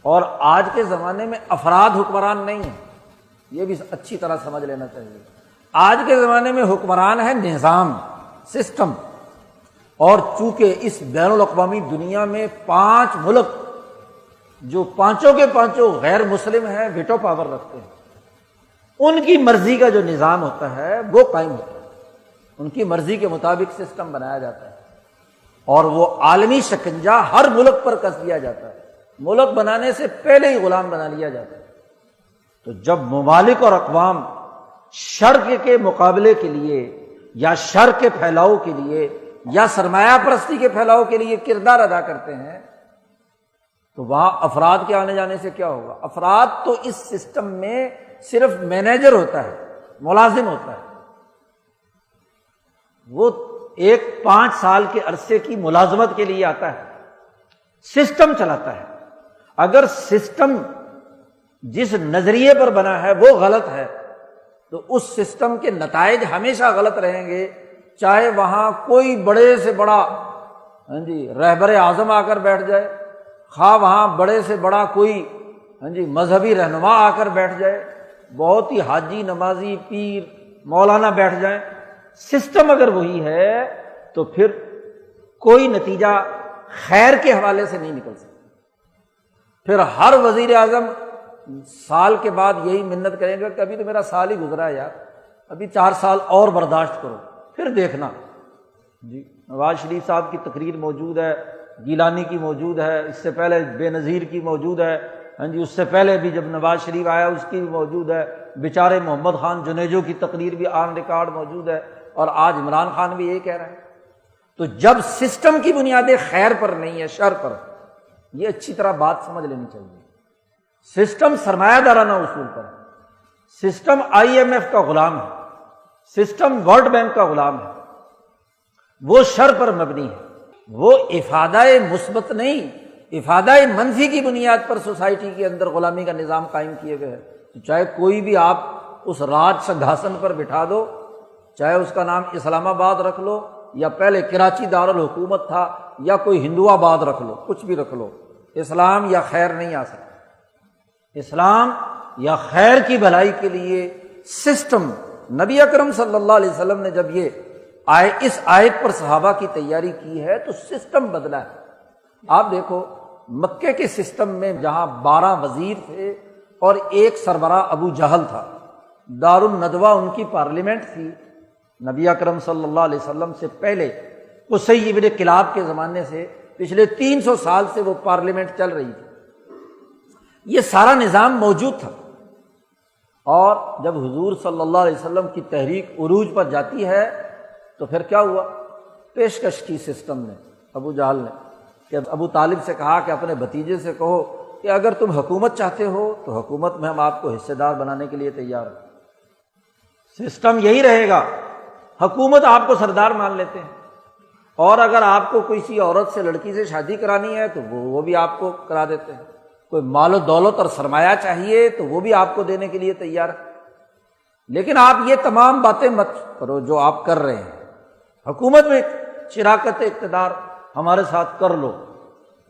اور آج کے زمانے میں افراد حکمران نہیں ہیں، یہ بھی اچھی طرح سمجھ لینا چاہیے۔ آج کے زمانے میں حکمران ہے نظام، سسٹم، اور چونکہ اس بین الاقوامی دنیا میں 5 ملک جو پانچوں کے پانچوں غیر مسلم ہیں ویٹو پاور رکھتے ہیں، ان کی مرضی کا جو نظام ہوتا ہے وہ قائم ہوتا ہے، ان کی مرضی کے مطابق سسٹم بنایا جاتا ہے، اور وہ عالمی شکنجہ ہر ملک پر کس دیا جاتا ہے، ملک بنانے سے پہلے ہی غلام بنا لیا جاتا ہے۔ تو جب ممالک اور اقوام شر کے مقابلے کے لیے یا شر کے پھیلاؤ کے لیے یا سرمایہ پرستی کے پھیلاؤ کے لیے کردار ادا کرتے ہیں، تو وہاں افراد کے آنے جانے سے کیا ہوگا؟ افراد تو اس سسٹم میں صرف مینیجر ہوتا ہے، ملازم ہوتا ہے، وہ 5 سال کے عرصے کی ملازمت کے لیے آتا ہے، سسٹم چلاتا ہے۔ اگر سسٹم جس نظریے پر بنا ہے وہ غلط ہے تو اس سسٹم کے نتائج ہمیشہ غلط رہیں گے، چاہے وہاں کوئی بڑے سے بڑا رہبر اعظم آ کر بیٹھ جائے، خواہ وہاں بڑے سے بڑا کوئی مذہبی رہنما آ کر بیٹھ جائے، بہت ہی حاجی نمازی پیر مولانا بیٹھ جائیں، سسٹم اگر وہی ہے تو پھر کوئی نتیجہ خیر کے حوالے سے نہیں نکل سکتا۔ پھر ہر وزیر اعظم سال کے بعد یہی منت کرے گا کہ ابھی تو میرا سال ہی گزرا ہے یار، ابھی 4 سال اور برداشت کرو، پھر دیکھنا۔ نواز شریف صاحب کی تقریر موجود ہے، گیلانی کی موجود ہے، اس سے پہلے بے نظیر کی موجود ہے، اس سے پہلے بھی جب نواز شریف آیا اس کی بھی موجود ہے، بیچارے محمد خان جنیجو کی تقریر بھی آن ریکارڈ موجود ہے، اور آج عمران خان بھی یہی کہہ رہا ہے۔ تو جب سسٹم کی بنیادیں خیر پر نہیں ہے، شر پر، یہ اچھی طرح بات سمجھ لینی چاہیے۔ سسٹم سرمایہ دارانہ اصول پر ہے، سسٹم IMF کا غلام ہے، سسٹم ورلڈ بینک کا غلام ہے، وہ شر پر مبنی ہے، وہ افادہ مثبت نہیں، افادہ منفی کی بنیاد پر سوسائٹی کے اندر غلامی کا نظام قائم کیے گئے ہیں۔ چاہے کوئی بھی آپ اس راج سنگھاسن پر بٹھا دو، چاہے اس کا نام اسلام آباد رکھ لو، یا پہلے کراچی دارالحکومت تھا، یا کوئی ہندو آباد رکھ لو، کچھ بھی رکھ لو، اسلام یا خیر نہیں آ سکتا۔ اسلام یا خیر کی بھلائی کے لیے سسٹم، نبی اکرم صلی اللہ علیہ وسلم نے جب یہ اس آیت پر صحابہ کی تیاری کی ہے تو سسٹم بدلا ہے۔ آپ دیکھو مکے کے سسٹم میں جہاں 12 وزیر تھے اور ایک سربراہ ابو جہل تھا، دار الندوہ ان کی پارلیمنٹ تھی، نبی اکرم صلی اللہ علیہ وسلم سے پہلے قصی بن کلاب کے زمانے سے پچھلے 300 سال سے وہ پارلیمنٹ چل رہی تھی، یہ سارا نظام موجود تھا۔ اور جب حضور صلی اللہ علیہ وسلم کی تحریک عروج پر جاتی ہے تو پھر کیا ہوا؟ پیشکش کی سسٹم نے، ابو جہل نے، کہ ابو طالب سے کہا کہ اپنے بھتیجے سے کہو کہ اگر تم حکومت چاہتے ہو تو حکومت میں ہم آپ کو حصے دار بنانے کے لیے تیار ہیں۔ سسٹم یہی رہے گا، حکومت آپ کو سردار مان لیتے ہیں، اور اگر آپ کو کسی عورت سے، لڑکی سے شادی کرانی ہے تو وہ بھی آپ کو کرا دیتے ہیں، کوئی مال و دولت اور سرمایہ چاہیے تو وہ بھی آپ کو دینے کے لیے تیار ہے۔ لیکن آپ یہ تمام باتیں مت کرو جو آپ کر رہے ہیں، حکومت میں شراکت اقتدار ہمارے ساتھ کر لو۔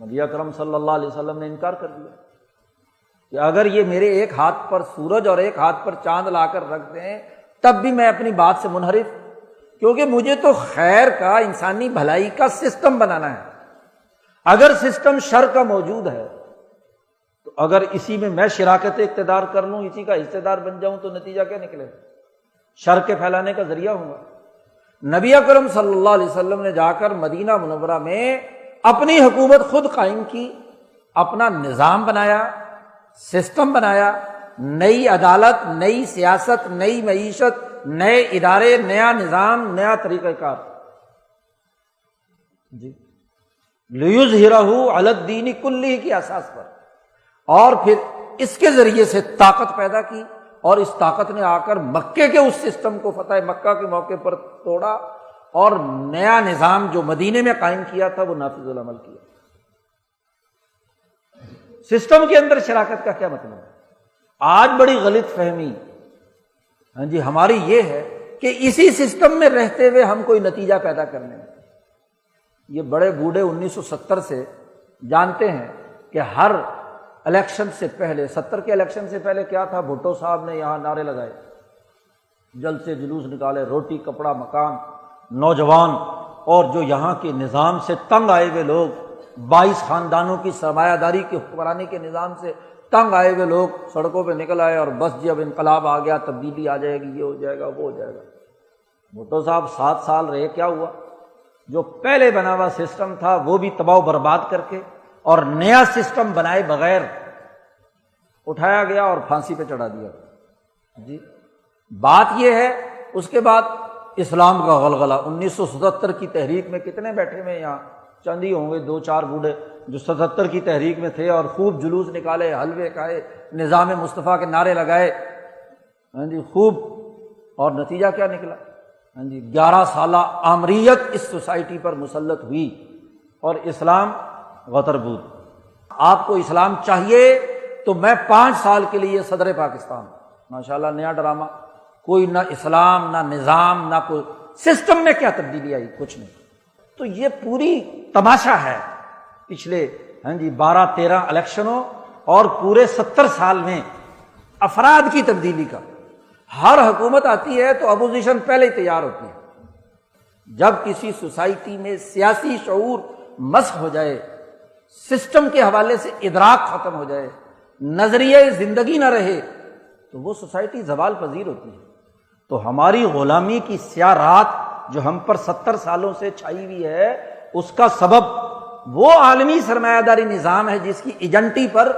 نبی اکرم صلی اللہ علیہ وسلم نے انکار کر دیا کہ اگر یہ میرے ایک ہاتھ پر سورج اور ایک ہاتھ پر چاند لا کر رکھ دیں تب بھی میں اپنی بات سے منحرف، کیونکہ مجھے تو خیر کا، انسانی بھلائی کا سسٹم بنانا ہے۔ اگر سسٹم شر کا موجود ہے تو اگر اسی میں شراکت اقتدار کر لوں، اسی کا حصے دار بن جاؤں تو نتیجہ کیا نکلے؟ شر کے پھیلانے کا ذریعہ ہوں گا۔ نبی اکرم صلی اللہ علیہ وسلم نے جا کر مدینہ منورہ میں اپنی حکومت خود قائم کی، اپنا نظام بنایا، سسٹم بنایا، نئی عدالت، نئی سیاست، نئی معیشت، نئے ادارے، نیا نظام، نیا طریقہ کار، لِیُظْہِرَہُ عَلَى الدِّینِ کُلِّہ کی اساس پر، اور پھر اس کے ذریعے سے طاقت پیدا کی، اور اس طاقت نے آ کر مکے کے اس سسٹم کو فتح مکہ کے موقع پر توڑا، اور نیا نظام جو مدینے میں قائم کیا تھا وہ نافذ العمل کیا۔ سسٹم کے اندر شراکت کا کیا مطلب ہے؟ آج بڑی غلط فہمی ہماری یہ ہے کہ اسی سسٹم میں رہتے ہوئے ہم کوئی نتیجہ پیدا کرنے میں، یہ بڑے بوڑھے 1970 سے جانتے ہیں کہ ہر الیکشن سے پہلے 70 کے الیکشن سے پہلے کیا تھا؟ بھٹو صاحب نے یہاں نعرے لگائے، جلد سے جلوس نکالے، روٹی کپڑا مکان، نوجوان اور جو یہاں کے نظام سے تنگ آئے ہوئے لوگ، 22 خاندانوں کی سرمایہ داری کی حکمرانی کے نظام سے تنگ آئے ہوئے لوگ سڑکوں پہ نکل آئے اور بس جی اب انقلاب آ گیا، تبدیلی آ جائے گی، یہ ہو جائے گا وہ ہو جائے گا۔ بھٹو صاحب 7 سال رہے، کیا ہوا؟ جو پہلے بنا ہوا سسٹم تھا وہ بھی تباہ و برباد کر کے اور نیا سسٹم بنائے بغیر اٹھایا گیا اور پھانسی پہ چڑھا دیا۔ جی بات یہ ہے، اس کے بعد اسلام کا غلغلہ 1977 کی تحریک میں کتنے بیٹھے ہوئے یہاں؟ چند ہی ہوں گے 2-4 بوڑھے جو 77 کی تحریک میں تھے اور خوب جلوس نکالے، حلوے کھائے، نظام مصطفیٰ کے نعرے لگائے، ہاں جی خوب، اور نتیجہ کیا نکلا؟ ہاں جی 11 سالہ آمریت اس سوسائٹی پر مسلط ہوئی اور اسلام غتربود۔ آپ کو اسلام چاہیے تو میں 5 سال کے لیے صدر پاکستان، ماشاءاللہ نیا ڈرامہ، کوئی نہ اسلام نہ نظام نہ کوئی سسٹم میں کیا تبدیلی آئی؟ کچھ نہیں۔ تو یہ پوری تماشا ہے پچھلے 12-13 الیکشنوں اور پورے 70 سال میں افراد کی تبدیلی کا۔ ہر حکومت آتی ہے تو اپوزیشن پہلے ہی تیار ہوتی ہے۔ جب کسی سوسائٹی میں سیاسی شعور مسخ ہو جائے، سسٹم کے حوالے سے ادراک ختم ہو جائے، نظریہ زندگی نہ رہے، تو وہ سوسائٹی زوال پذیر ہوتی ہے۔ تو ہماری غلامی کی سیاہ رات جو ہم پر 70 سالوں سے چھائی ہوئی ہے، اس کا سبب وہ عالمی سرمایہ داری نظام ہے جس کی ایجنٹی پر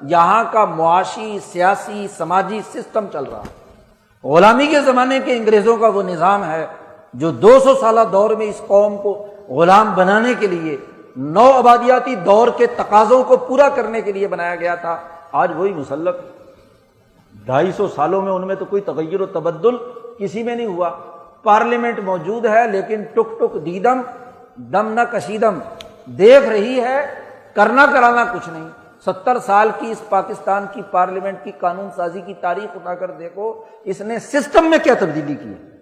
یہاں کا معاشی، سیاسی، سماجی سسٹم چل رہا ہے۔ غلامی کے زمانے کے انگریزوں کا وہ نظام ہے جو 200 سالہ دور میں اس قوم کو غلام بنانے کے لیے، نو آبادیاتی دور کے تقاضوں کو پورا کرنے کے لیے بنایا گیا تھا، آج وہی مسلط۔ 250 سالوں میں ان میں تو کوئی تغیر و تبدل کسی میں نہیں ہوا۔ پارلیمنٹ موجود ہے لیکن ٹک ٹک دیدم دم نہ کشیدم، دیکھ رہی ہے، کرنا کرانا کچھ نہیں۔ 70 سال کی اس پاکستان کی پارلیمنٹ کی قانون سازی کی تاریخ اٹھا کر دیکھو، اس نے سسٹم میں کیا تبدیلی کی ہے۔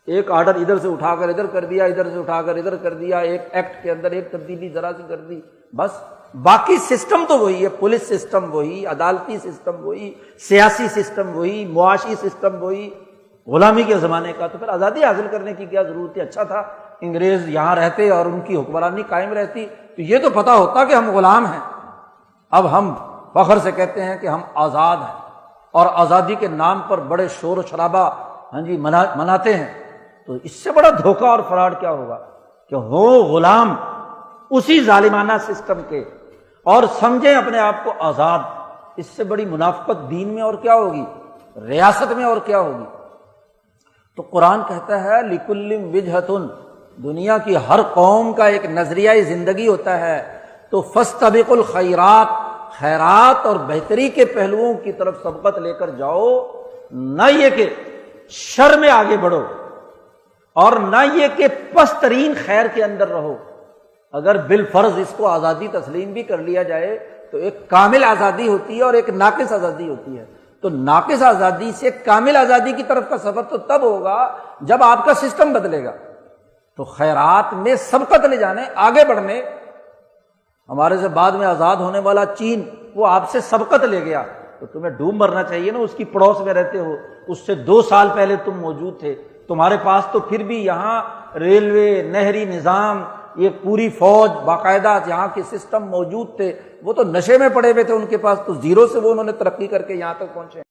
ایک آرڈر ادھر سے اٹھا کر ادھر کر دیا، ادھر سے اٹھا کر ادھر کر دیا، ایک ایکٹ کے اندر ایک تبدیلی ذرا سی کر دی، بس باقی سسٹم تو وہی ہے۔ پولیس سسٹم وہی، عدالتی سسٹم وہی، سیاسی سسٹم وہی، معاشی سسٹم وہی، غلامی کے زمانے کا۔ تو پھر آزادی حاصل کرنے کی کیا ضرورت ہے؟ اچھا تھا انگریز یہاں رہتے اور ان کی حکمرانی قائم رہتی تو یہ تو پتہ ہوتا کہ ہم غلام ہیں۔ اب ہم فخر سے کہتے ہیں کہ ہم آزاد ہیں اور آزادی کے نام پر بڑے شور و شرابہ مناتے ہیں، تو اس سے بڑا دھوکہ اور فراڈ کیا ہوگا کہ ہو غلام اسی ظالمانہ سسٹم کے اور سمجھیں اپنے آپ کو آزاد۔ اس سے بڑی منافقت دین میں اور کیا ہوگی، ریاست میں اور کیا ہوگی؟ تو قرآن کہتا ہے لِكُلٍّ وِجْهَةٌ، دنیا کی ہر قوم کا ایک نظریہ زندگی ہوتا ہے، تو فَاسْتَبِقُوا الْخَيْرَاتِ، خیرات اور بہتری کے پہلوؤں کی طرف سبقت لے کر جاؤ، نہ یہ کہ شر میں آگے بڑھو اور نہ یہ کہ پست ترین خیر کے اندر رہو۔ اگر بالفرض اس کو آزادی تسلیم بھی کر لیا جائے تو ایک کامل آزادی ہوتی ہے اور ایک ناقص آزادی ہوتی ہے۔ تو ناقص آزادی سے کامل آزادی کی طرف کا سفر تو تب ہوگا جب آپ کا سسٹم بدلے گا۔ تو خیرات میں سبقت لے جانے، آگے بڑھنے، ہمارے سے بعد میں آزاد ہونے والا چین وہ آپ سے سبقت لے گیا تو تمہیں ڈوب مرنا چاہیے نا، اس کی پڑوس میں رہتے ہو، اس سے 2 سال پہلے تم موجود تھے، تمہارے پاس تو پھر بھی یہاں ریلوے، نہری نظام، یہ پوری فوج باقاعدہ یہاں کے سسٹم موجود تھے۔ وہ تو نشے میں پڑے ہوئے تھے، ان کے پاس تو زیرو سے وہ انہوں نے ترقی کر کے یہاں تک پہنچے۔